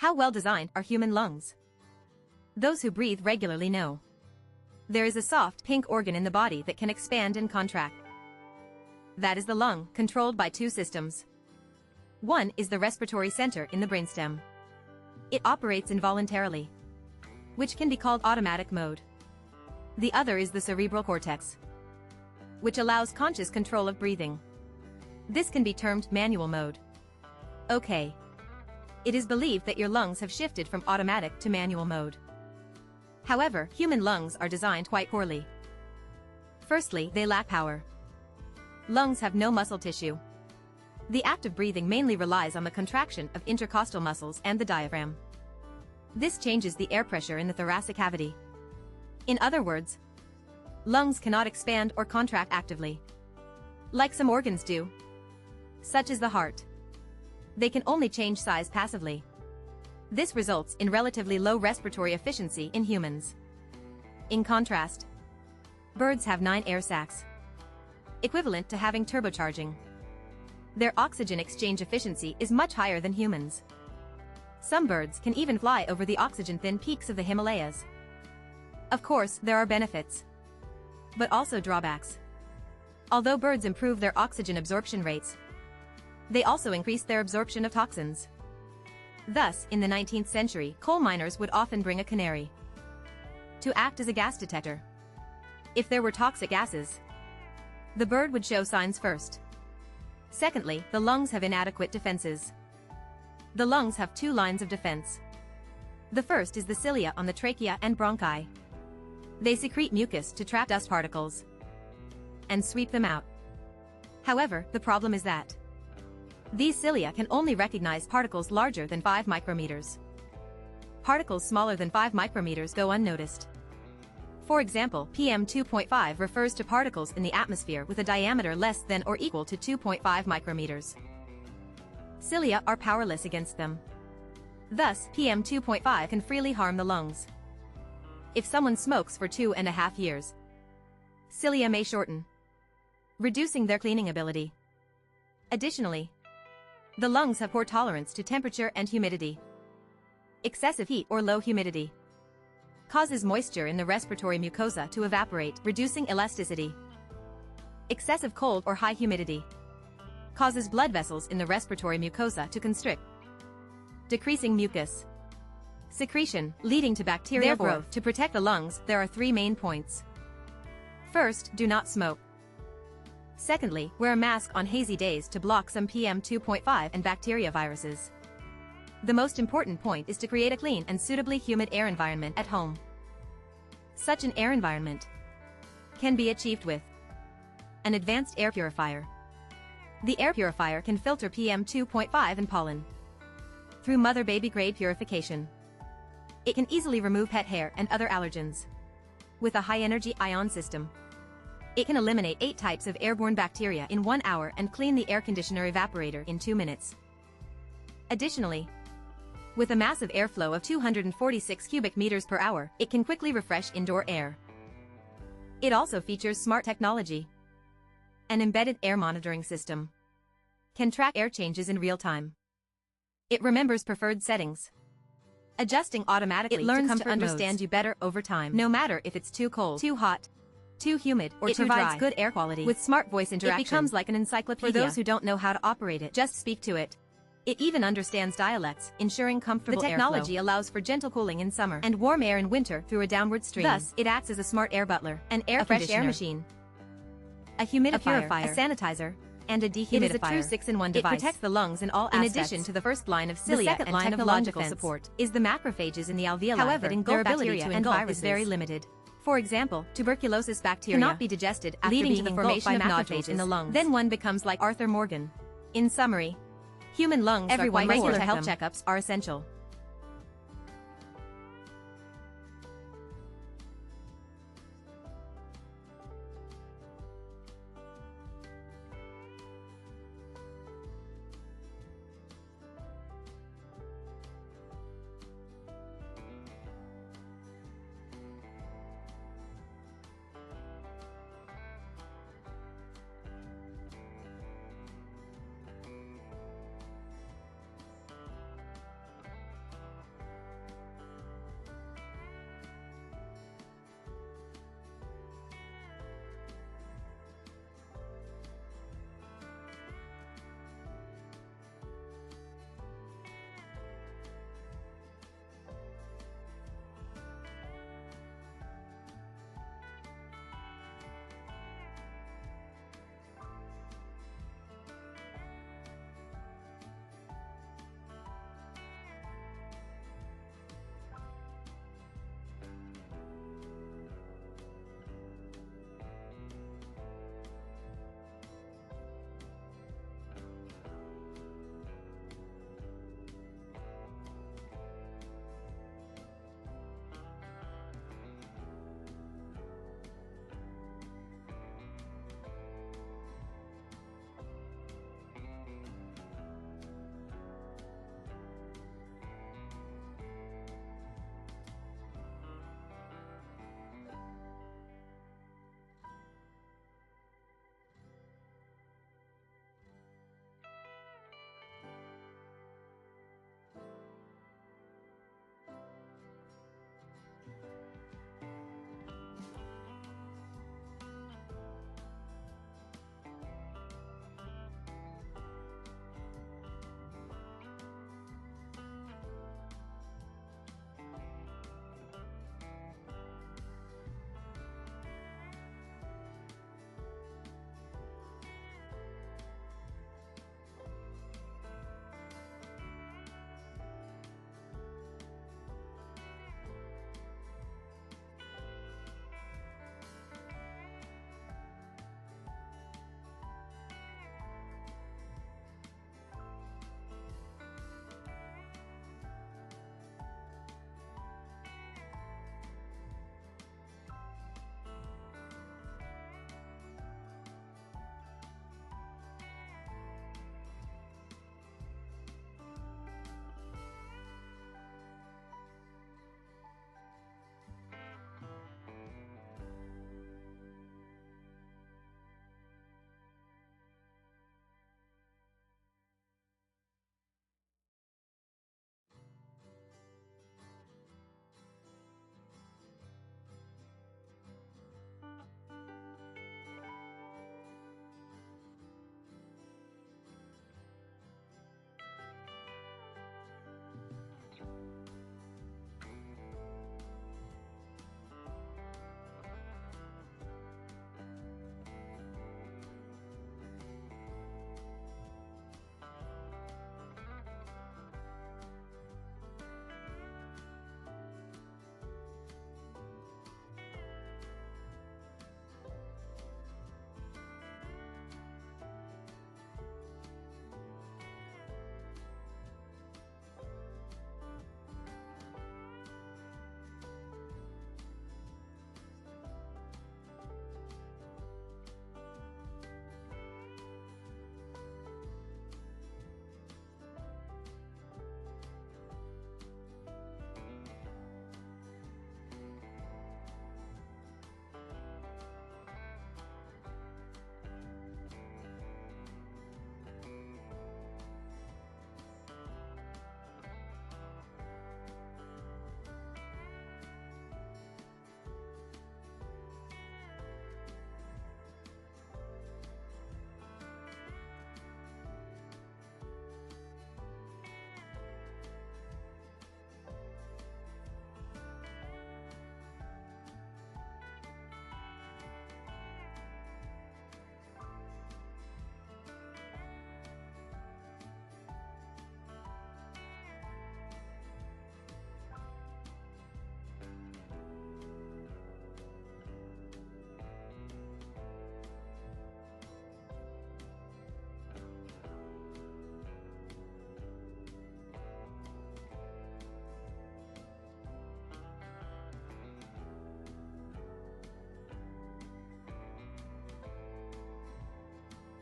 How well designed are human lungs? Those who breathe regularly know. There is a soft, pink organ in the body that can expand and contract. That is the lung, controlled by two systems. One is the respiratory center in the brainstem. It operates involuntarily, which can be called automatic mode. The other is the cerebral cortex, which allows conscious control of breathing. This can be termed manual mode. Okay. It is believed that your lungs have shifted from automatic to manual mode. However, human lungs are designed quite poorly. Firstly, they lack power. Lungs have no muscle tissue. The act of breathing mainly relies on the contraction of intercostal muscles and the diaphragm. This changes the air pressure in the thoracic cavity. In other words, lungs cannot expand or contract actively, like some organs do, such as the heart. They can only change size passively. This results in relatively low respiratory efficiency in humans. In contrast, birds have 9 air sacs, equivalent to having turbocharging. Their oxygen exchange efficiency is much higher than humans. Some birds can even fly over the oxygen-thin peaks of the Himalayas. Of course, there are benefits, but also drawbacks. Although birds improve their oxygen absorption rates, they also increase their absorption of toxins. Thus, in the 19th century, coal miners would often bring a canary to act as a gas detector. If there were toxic gases, the bird would show signs first. Secondly, the lungs have inadequate defenses. The lungs have 2 lines of defense. The first is the cilia on the trachea and bronchi. They secrete mucus to trap dust particles and sweep them out. However, the problem is that these cilia can only recognize particles larger than 5 micrometers. Particles smaller than 5 micrometers go unnoticed. For example, PM 2.5 refers to particles in the atmosphere with a diameter less than or equal to 2.5 micrometers. Cilia are powerless against them. Thus, PM 2.5 can freely harm the lungs. If someone smokes for 2.5 years, cilia may shorten, reducing their cleaning ability. Additionally, the lungs have poor tolerance to temperature and humidity. Excessive heat or low humidity causes moisture in the respiratory mucosa to evaporate, reducing elasticity. Excessive cold or high humidity causes blood vessels in the respiratory mucosa to constrict, decreasing mucus secretion, leading to bacterial growth. To protect the lungs, there are 3 main points. First, do not smoke. Secondly, wear a mask on hazy days to block some PM 2.5 and bacteria viruses. The most important point is to create a clean and suitably humid air environment at home. Such an air environment can be achieved with an advanced air purifier. The air purifier can filter PM 2.5 and pollen through mother-baby grade purification. It can easily remove pet hair and other allergens with a high-energy ion system. It can eliminate 8 types of airborne bacteria in 1 hour and clean the air conditioner evaporator in 2 minutes. Additionally, with a massive airflow of 246 cubic meters per hour, it can quickly refresh indoor air. It also features smart technology. An embedded air monitoring system can track air changes in real time. It remembers preferred settings, adjusting automatically. It learns to understand you better over time, no matter if it's too cold, too hot, too humid, or too dry. It provides good air quality. With smart voice interaction, it becomes like an encyclopedia. For those who don't know how to operate it, just speak to it. It even understands dialects, ensuring comfortable airflow. The technology allows for gentle cooling in summer and warm air in winter through a downward stream. Thus, it acts as a smart air butler, an air fresh air machine, a humidifier, a purifier, a sanitizer, and a dehumidifier. It is a true 6-in-1 device. It protects the lungs in all aspects. In addition to the first line of cilia, the second line of technological support is the macrophages in the alveoli. However, that engulf bacteria and viruses is very limited. For example, tuberculosis bacteria cannot be digested after leading to the formation of macrophages in the lungs. Then one becomes like Arthur Morgan. In summary, human lungs are quite regular health checkups are essential.